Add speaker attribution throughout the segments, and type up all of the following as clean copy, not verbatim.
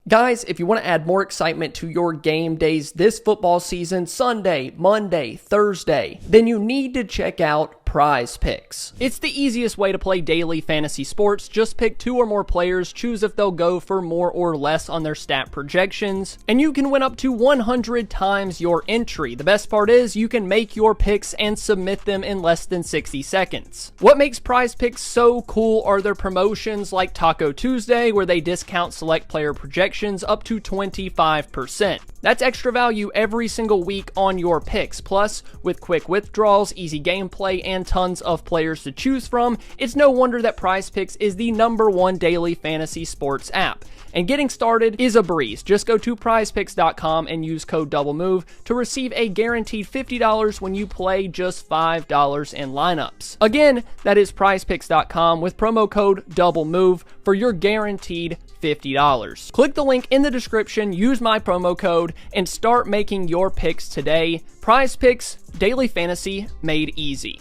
Speaker 1: Guys, if you want to add more excitement to your game days this football season, Sunday, Monday, Thursday, then you need to check out PrizePicks. It's the easiest way to play daily fantasy sports. Just pick 2 or more players, choose if they'll go for more or less on their stat projections, and you can win up to 100 times your entry. The best part is you can make your picks and submit them in less than 60 seconds. What makes PrizePicks so cool are their promotions like Taco Tuesday, where they discount select player projections up to 25%. That's extra value every single week on your picks. Plus, with quick withdrawals, easy gameplay, and tons of players to choose from, it's no wonder that PrizePicks is the #1 daily fantasy sports app. And getting started is a breeze. Just go to PrizePicks.com and use code DoubleMove to receive a guaranteed $50 when you play just $5 in lineups. Again, that is PrizePicks.com with promo code DoubleMove for your guaranteed $50. Click the link in the description, use my promo code, and start making your picks today. PrizePicks, daily fantasy made easy.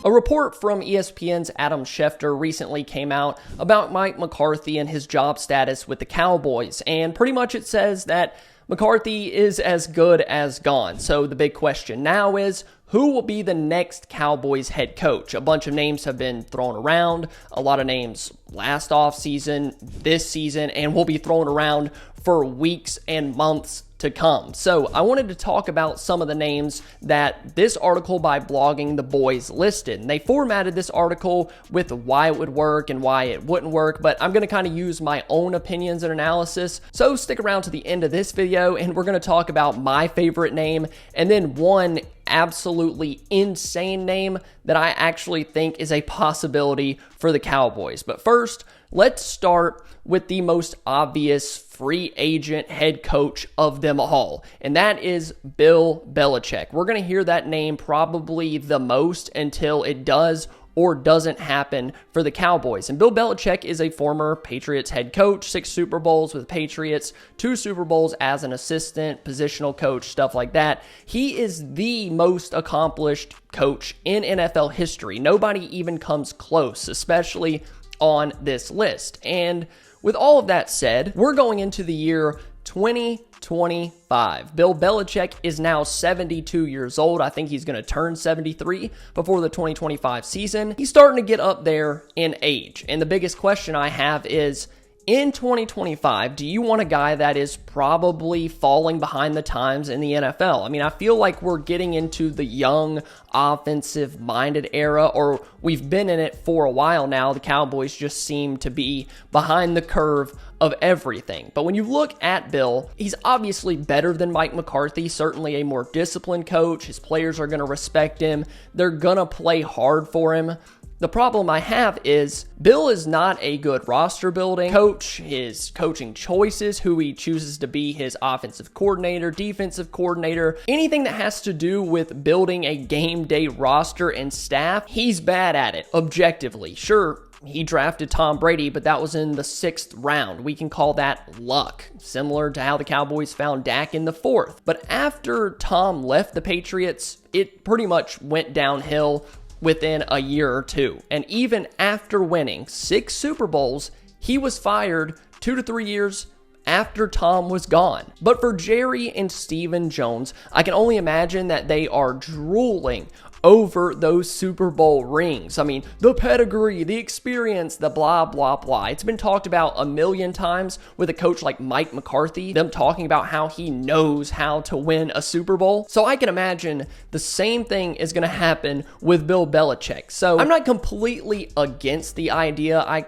Speaker 1: A report from ESPN's Adam Schefter recently came out about Mike McCarthy and his job status with the Cowboys, and pretty much it says that McCarthy is as good as gone. So the big question now is, who will be the next Cowboys head coach? A bunch of names have been thrown around, a lot of names last offseason, this season, and will be thrown around for weeks and months to come. So I wanted to talk about some of the names that this article by Blogging the Boys listed. And they formatted this article with why it would work and why it wouldn't work, but I'm going to kind of use my own opinions and analysis. So stick around to the end of this video and we're going to talk about my favorite name and then one absolutely insane name that I actually think is a possibility for the Cowboys. But first, let's start with the most obvious free agent head coach of them all, and that is Bill Belichick. We're going to hear that name probably the most until it does or doesn't happen for the Cowboys. And Bill Belichick is a former Patriots head coach, 6 Super Bowls with Patriots, 2 Super Bowls as an assistant, positional coach, stuff like that. He is the most accomplished coach in NFL history. Nobody even comes close, especially on this list. And with all of that said, we're going into the year 2025. Bill Belichick is now 72 years old. I think he's going to turn 73 before the 2025 season. He's starting to get up there in age. And the biggest question I have is, in 2025, do you want a guy that is probably falling behind the times in the NFL? I mean, I feel like we're getting into the young, offensive-minded era, or we've been in it for a while now. The Cowboys just seem to be behind the curve of everything. But when you look at Bill, he's obviously better than Mike McCarthy, certainly a more disciplined coach. His players are going to respect him. They're going to play hard for him. The problem I have is Bill is not a good roster building coach. His coaching choices, who he chooses to be his offensive coordinator, defensive coordinator, anything that has to do with building a game day roster and staff, he's bad at it, objectively. Sure, he drafted Tom Brady, but that was in the 6th round. We can call that luck, similar to how the Cowboys found Dak in the 4th. But after Tom left the Patriots, it pretty much went downhill within a year or 2. And even after winning 6 Super Bowls, he was fired 2 to 3 years after Tom was gone. But for Jerry and Stephen Jones, I can only imagine that they are drooling over those Super Bowl rings. I mean, the pedigree, the experience, the blah, blah, blah. It's been talked about a million times with a coach like Mike McCarthy, them talking about how he knows how to win a Super Bowl. So I can imagine the same thing is going to happen with Bill Belichick. So I'm not completely against the idea, I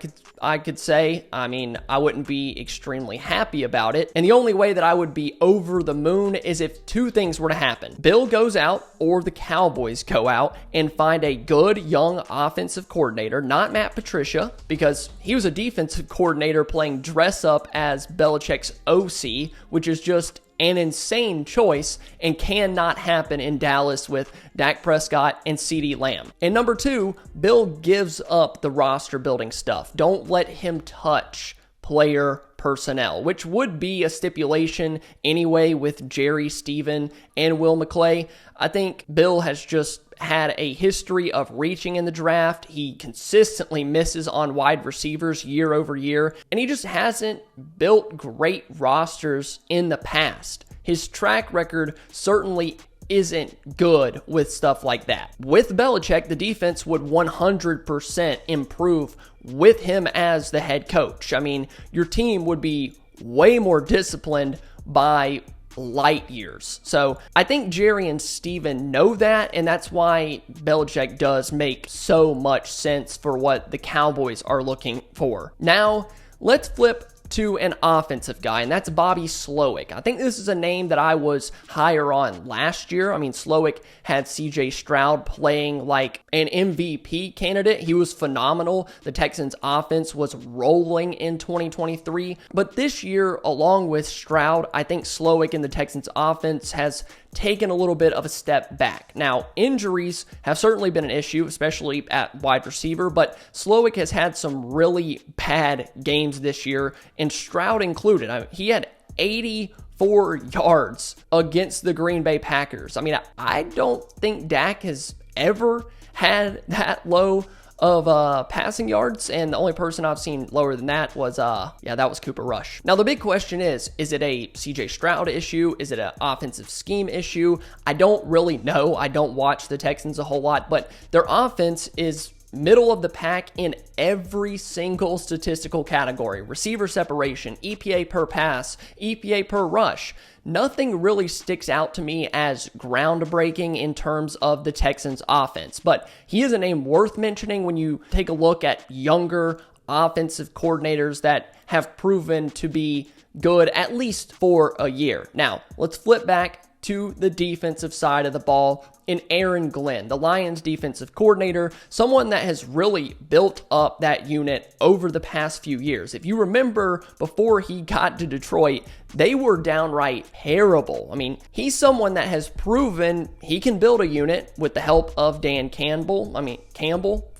Speaker 1: could say. I mean, I wouldn't be extremely happy about it. And the only way that I would be over the moon is if 2 things were to happen. Bill goes out or the Cowboys go out and find a good young offensive coordinator, not Matt Patricia, because he was a defensive coordinator playing dress up as Belichick's OC, which is just an insane choice and cannot happen in Dallas with Dak Prescott and CeeDee Lamb. And number 2, Bill gives up the roster building stuff. Don't let him touch player personnel, which would be a stipulation anyway with Jerry, Steven, and Will McClay. I think Bill has just had a history of reaching in the draft. He consistently misses on wide receivers year over year, and he just hasn't built great rosters in the past. His track record certainly isn't good with stuff like that. With Belichick, the defense would 100% improve with him as the head coach. I mean, your team would be way more disciplined by light years. So I think Jerry and Steven know that, and that's why Belichick does make so much sense for what the Cowboys are looking for. Now, let's flip to an offensive guy, and that's Bobby Slowik. I think this is a name that I was higher on last year. I mean, Slowik had CJ Stroud playing like an MVP candidate. He was phenomenal. The Texans offense was rolling in 2023. But this year, along with Stroud, I think Slowik in the Texans offense has taken a little bit of a step back. Now, injuries have certainly been an issue, especially at wide receiver, but Slowik has had some really bad games this year, and Stroud included. I mean, he had 84 yards against the Green Bay Packers. I mean, I don't think Dak has ever had that low of passing yards, and the only person I've seen lower than that was, that was Cooper Rush. Now, the big question is it a CJ Stroud issue? Is it an offensive scheme issue? I don't really know. I don't watch the Texans a whole lot, but their offense is middle of the pack in every single statistical category. Receiver separation, EPA per pass, EPA per rush. Nothing really sticks out to me as groundbreaking in terms of the Texans offense, but he is a name worth mentioning when you take a look at younger offensive coordinators that have proven to be good at least for a year. Now, let's flip back to the defensive side of the ball in Aaron Glenn, the Lions defensive coordinator, someone that has really built up that unit over the past few years. If you remember, before he got to Detroit, they were downright terrible. I mean, he's someone that has proven he can build a unit with the help of Dan Campbell,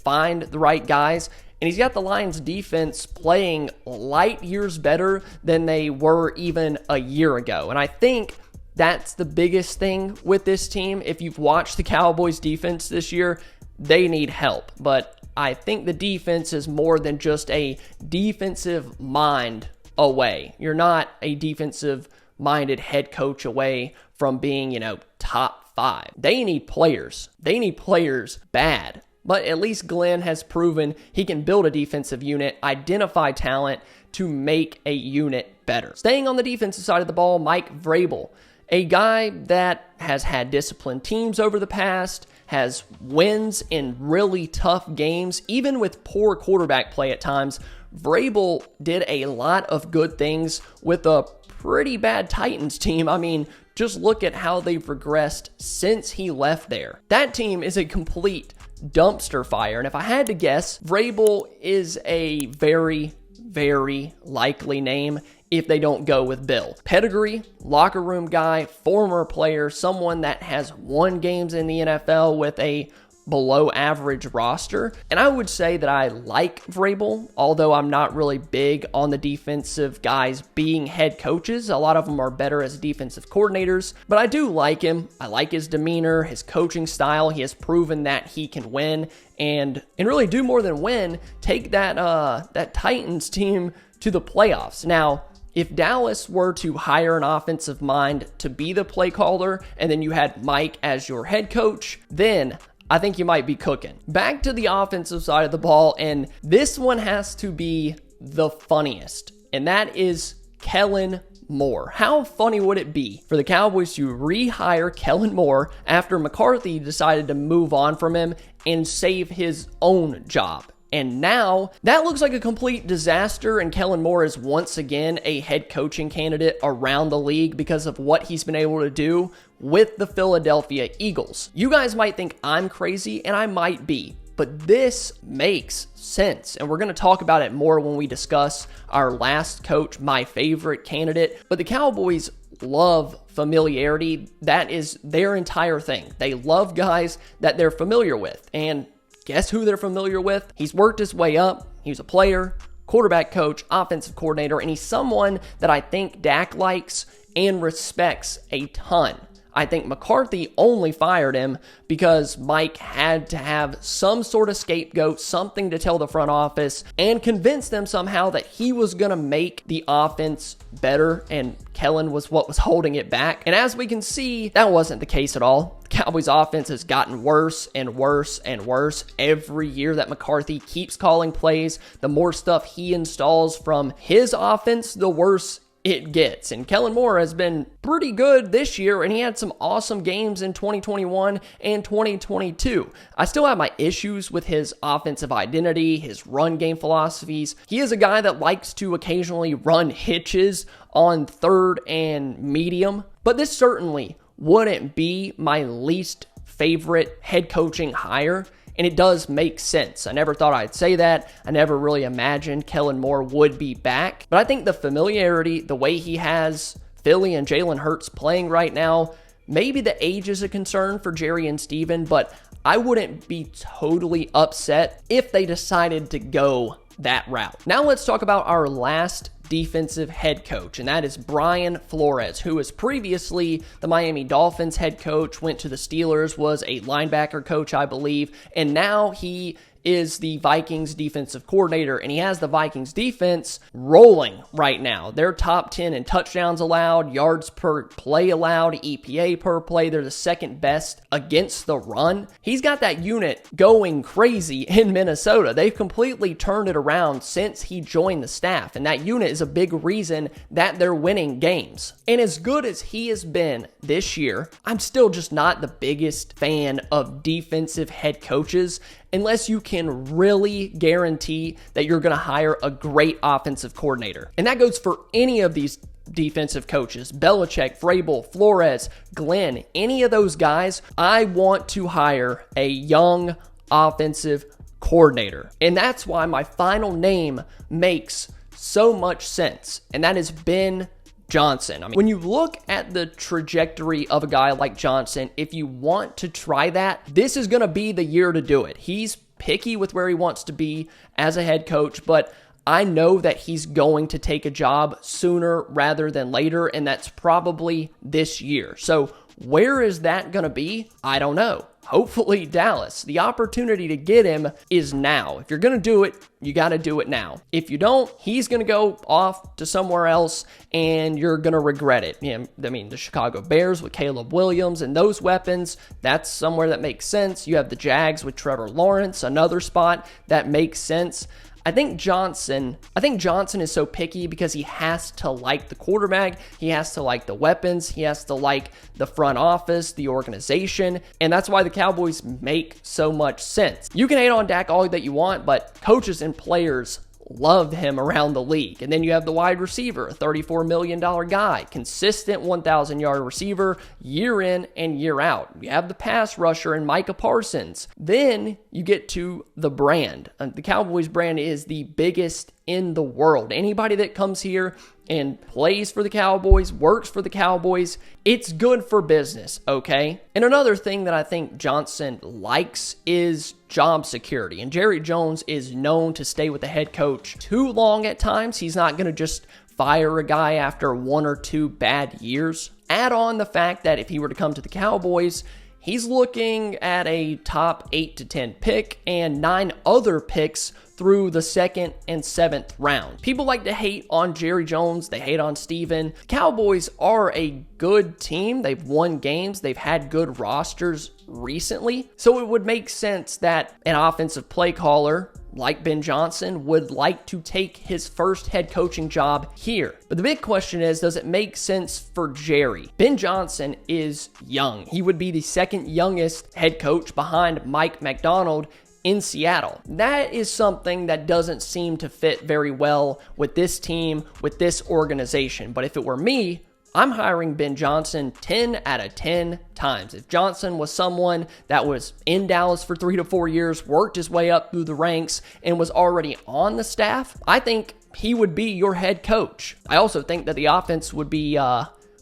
Speaker 1: find the right guys, and he's got the Lions defense playing light years better than they were even a year ago. And I think that's the biggest thing with this team. If you've watched the Cowboys defense this year, they need help. But I think the defense is more than just a defensive mind away. You're not a defensive-minded head coach away from being, top 5. They need players. They need players bad. But at least Glenn has proven he can build a defensive unit, identify talent to make a unit better. Staying on the defensive side of the ball, Mike Vrabel, a guy that has had disciplined teams over the past, has wins in really tough games, even with poor quarterback play at times. Vrabel did a lot of good things with a pretty bad Titans team. I mean, just look at how they've regressed since he left there. That team is a complete dumpster fire, and if I had to guess, Vrabel is a very, very likely name if they don't go with Bill. Pedigree, locker room guy, former player, someone that has won games in the NFL with a below average roster. And I would say that I like Vrabel, although I'm not really big on the defensive guys being head coaches. A lot of them are better as defensive coordinators, but I do like him. I like his demeanor, his coaching style. He has proven that he can win and really do more than win, take that Titans team to the playoffs. Now, if Dallas were to hire an offensive mind to be the play caller, and then you had Mike as your head coach, then I think you might be cooking. Back to the offensive side of the ball, and this one has to be the funniest, and that is Kellen Moore. How funny would it be for the Cowboys to rehire Kellen Moore after McCarthy decided to move on from him and save his own job? And now, that looks like a complete disaster, and Kellen Moore is once again a head coaching candidate around the league because of what he's been able to do with the Philadelphia Eagles. You guys might think I'm crazy, and I might be, but this makes sense, and we're going to talk about it more when we discuss our last coach, my favorite candidate. But the Cowboys love familiarity. That is their entire thing. They love guys that they're familiar with, and guess who they're familiar with? He's worked his way up. He was a player, quarterback coach, offensive coordinator, and he's someone that I think Dak likes and respects a ton. I think McCarthy only fired him because Mike had to have some sort of scapegoat, something to tell the front office, and convince them somehow that he was going to make the offense better, and Kellen was what was holding it back. And as we can see, that wasn't the case at all. The Cowboys offense has gotten worse and worse and worse every year that McCarthy keeps calling plays. The more stuff he installs from his offense, the worse it gets. And Kellen Moore has been pretty good this year, and he had some awesome games in 2021 and 2022. I still have my issues with his offensive identity, his run game philosophies. He is a guy that likes to occasionally run hitches on third and medium, but this certainly wouldn't be my least favorite head coaching hire. And it does make sense. I never thought I'd say that. I never really imagined Kellen Moore would be back. But I think the familiarity, the way he has Philly and Jalen Hurts playing right now, maybe the age is a concern for Jerry and Steven, but I wouldn't be totally upset if they decided to go that route. Now let's talk about our last defensive head coach, and that is Brian Flores, who was previously the Miami Dolphins head coach, went to the Steelers, was a linebacker coach, I believe, and now he is the Vikings defensive coordinator, and he has the Vikings defense rolling right now. They're top 10 in touchdowns allowed, yards per play allowed, EPA per play. They're the second best against the run. He's got that unit going crazy in Minnesota. They've completely turned it around since he joined the staff, and that unit is a big reason that they're winning games. And as good as he has been this year, I'm still just not the biggest fan of defensive head coaches unless you can really guarantee that you're going to hire a great offensive coordinator. And that goes for any of these defensive coaches, Belichick, Vrabel, Flores, Glenn, any of those guys. I want to hire a young offensive coordinator. And that's why my final name makes so much sense, and that is Ben Johnson. I mean, when you look at the trajectory of a guy like Johnson, if you want to try that, this is going to be the year to do it. He's picky with where he wants to be as a head coach, but I know that he's going to take a job sooner rather than later, and that's probably this year. So where is that going to be? I don't know. Hopefully Dallas. The opportunity to get him is now. If you're going to do it, you got to do it now. If you don't, he's going to go off to somewhere else and you're going to regret it. I mean, the Chicago Bears with Caleb Williams and those weapons, that's somewhere that makes sense. You have the Jags with Trevor Lawrence, another spot that makes sense. I think Johnson is so picky because he has to like the quarterback, he has to like the weapons, he has to like the front office, the organization, and that's why the Cowboys make so much sense. You can hate on Dak all that you want, but coaches and players love him around the league. And then you have the wide receiver, a $34 million guy, consistent 1,000-yard receiver year in and year out. You have the pass rusher in Micah Parsons. Then you get to the brand. The Cowboys brand is the biggest in the world. Anybody that comes here and plays for the Cowboys, works for the Cowboys, it's good for business, okay? And another thing that I think Johnson likes is job security. And Jerry Jones is known to stay with the head coach too long at times. He's not going to just fire a guy after 1 or 2 bad years. Add on the fact that if he were to come to the Cowboys, he's looking at a top 8 to 10 pick and 9 other picks through the 2nd and 7th round. People like to hate on Jerry Jones. They hate on Steven. Cowboys are a good team. They've won games. They've had good rosters recently. So it would make sense that an offensive play caller like Ben Johnson would like to take his first head coaching job here. But the big question is, does it make sense for Jerry? Ben Johnson is young. He would be the 2nd youngest head coach behind Mike McDonald in Seattle. That is something that doesn't seem to fit very well with this team, with this organization. But if it were me, I'm hiring Ben Johnson 10 out of 10 times. If Johnson was someone that was in Dallas for 3 to 4 years, worked his way up through the ranks, and was already on the staff, I think he would be your head coach. I also think that the offense would be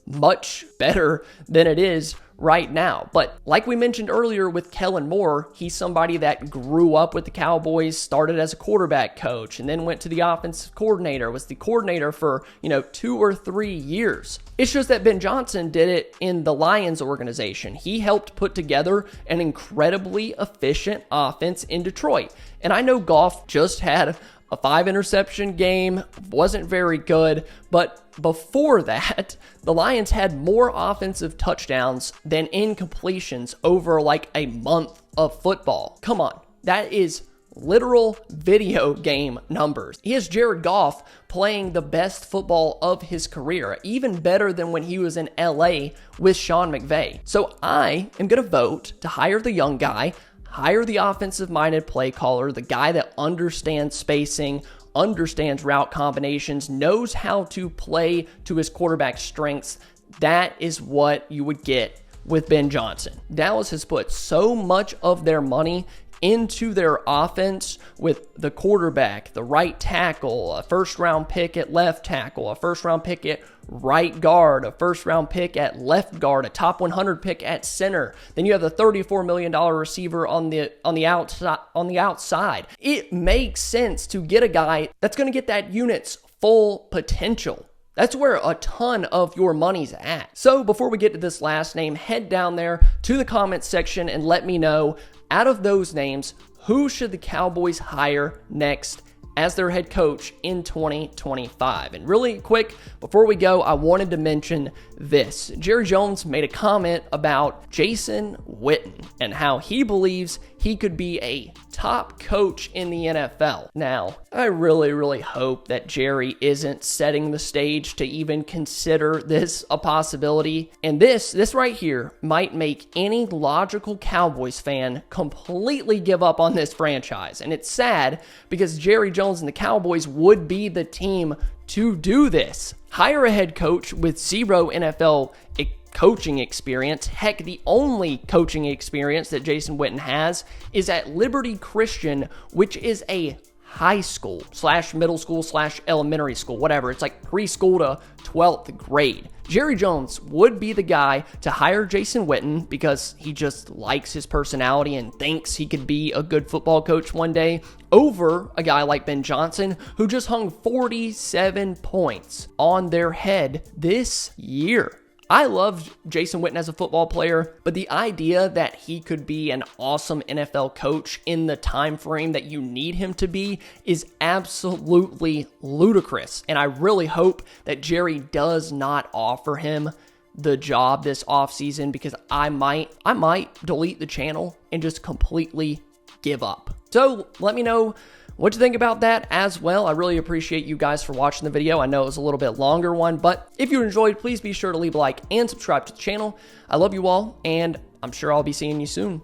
Speaker 1: much better than it is right now. But like we mentioned earlier with Kellen Moore, he's somebody that grew up with the Cowboys, started as a quarterback coach, and then went to the offensive coordinator, was the coordinator for, 2 or 3 years. It's just that Ben Johnson did it in the Lions organization. He helped put together an incredibly efficient offense in Detroit. And I know Goff just had a 5-interception game, wasn't very good, but before that, the Lions had more offensive touchdowns than incompletions over like a month of football. Come on, that is literal video game numbers. He has Jared Goff playing the best football of his career, even better than when he was in LA with Sean McVay. So I am going to vote to hire the young guy, hire the offensive-minded play caller, the guy that understands spacing, understands route combinations, knows how to play to his quarterback's strengths. That is what you would get with Ben Johnson. Dallas has put so much of their money into their offense with the quarterback, the right tackle, a first-round pick at left tackle, a first-round pick at right guard, a first-round pick at left guard, a top 100 pick at center. Then you have the $34 million receiver on the outside. It makes sense to get a guy that's going to get that unit's full potential. That's where a ton of your money's at. So before we get to this last name, head down there to the comments section and let me know, out of those names, who should the Cowboys hire next as their head coach in 2025? And really quick, before we go, I wanted to mention this. Jerry Jones made a comment about Jason Witten and how he believes he could be a top coach in the NFL. Now, I really hope that Jerry isn't setting the stage to even consider this a possibility. And this right here might make any logical Cowboys fan completely give up on this franchise. And it's sad because Jerry Jones and the Cowboys would be the team to do this. Hire a head coach with 0 NFL coaching experience. Heck, the only coaching experience that Jason Witten has is at Liberty Christian, which is a high school / middle / elementary school, whatever. It's like preschool to 12th grade. Jerry Jones would be the guy to hire Jason Witten because he just likes his personality and thinks he could be a good football coach one day, over a guy like Ben Johnson, who just hung 47 points on their head this year. I loved Jason Witten as a football player, but the idea that he could be an awesome NFL coach in the time frame that you need him to be is absolutely ludicrous. And I really hope that Jerry does not offer him the job this offseason, because I might delete the channel and just completely give up. So let me know what you think about that as well. I really appreciate you guys for watching the video. I know it was a little bit longer one, but if you enjoyed, please be sure to leave a like and subscribe to the channel. I love you all, and I'm sure I'll be seeing you soon.